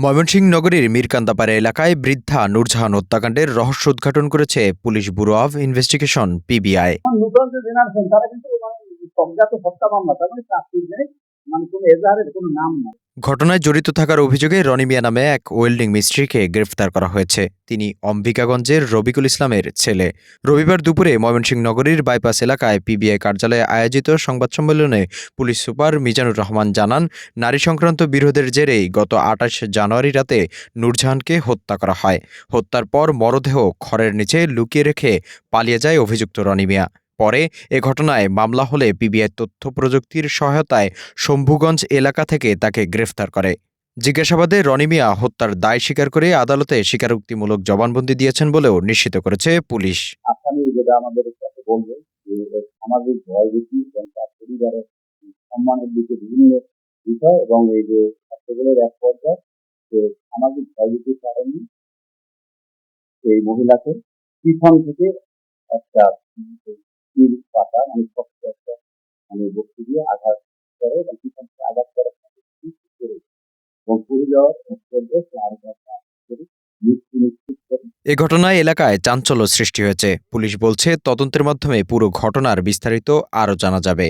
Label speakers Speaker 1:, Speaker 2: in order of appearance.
Speaker 1: ময়মনসিংহ নগরীর মীরকান্দাপাড়া এলাকায় বৃদ্ধা নূরজাহান হত্যাকাণ্ডের রহস্য উদ্ঘাটন করেছে police bureau of investigation PBI.
Speaker 2: নতুন যে জেনারেশন তারা কিন্তু সজ্ঞাত হত্যা মামলা, তার মানে চাকরির নেই, মানে কোনো এজাহারের কোনো নাম নাই।
Speaker 1: ঘটনায় জড়িত থাকার অভিযোগে রনি মিয়া নামে এক ওয়েল্ডিং মিস্ত্রিকে গ্রেফতার করা হয়েছে। তিনি অম্বিকাগঞ্জের রবিকুল ইসলামের ছেলে। রবিবার দুপুরে ময়মনসিংহ নগরীর বাইপাস এলাকায় পিবিআই কার্যালয়ে আয়োজিত সংবাদ সম্মেলনে পুলিশ সুপার মিজানুর রহমান জানান, নারী সংক্রান্ত বিরোধের জেরেই গত ২৮ জানুয়ারি রাতে নূরজাহানকে হত্যা করা হয়। হত্যার পর মরদেহ খড়ের নিচে লুকিয়ে রেখে পালিয়ে যায় অভিযুক্ত রনি মিয়া। পরে এ ঘটনায় মামলা হলে পিবিআই তথ্য প্রযুক্তির সহায়তায় শম্ভুগঞ্জ এলাকা থেকে তাকে গ্রেফতার করে। জিজ্ঞাসাবাদে রনি মিয়া হত্যার দায় স্বীকার করে আদালতে স্বীকারোক্তিমূলক জবানবন্দি দিয়েছেন বলেও নিশ্চিত করেছে পুলিশ।
Speaker 2: আসামি যেটা আমাদের কাছে বলবে যে সামাজিক ভয়ভীতি এবং তার পরিবারের সম্মানের দিকে বিভিন্ন বিষয় এবং এই যে ছাত্রগুলোর এক পর্যায়ে যে সামাজিক ভয়ভীতির কারণে এই মহিলাকে পিছন থেকে একটা স্টিল পাতা মানে শক্ত একটা মানে বস্তু দিয়ে আঘাত করে এবং পিছন থেকে আঘাত করে এবং পড়ে যাওয়ার পর্যায়ে সে আঘাত করে মৃত্যু নিশ্চিত করে।
Speaker 1: এ ঘটনায় এলাকায় চাঞ্চল্য সৃষ্টি হয়েছে। পুলিশ বলছে তদন্তের মাধ্যমে পুরো ঘটনার বিস্তারিত আরও জানা যাবে।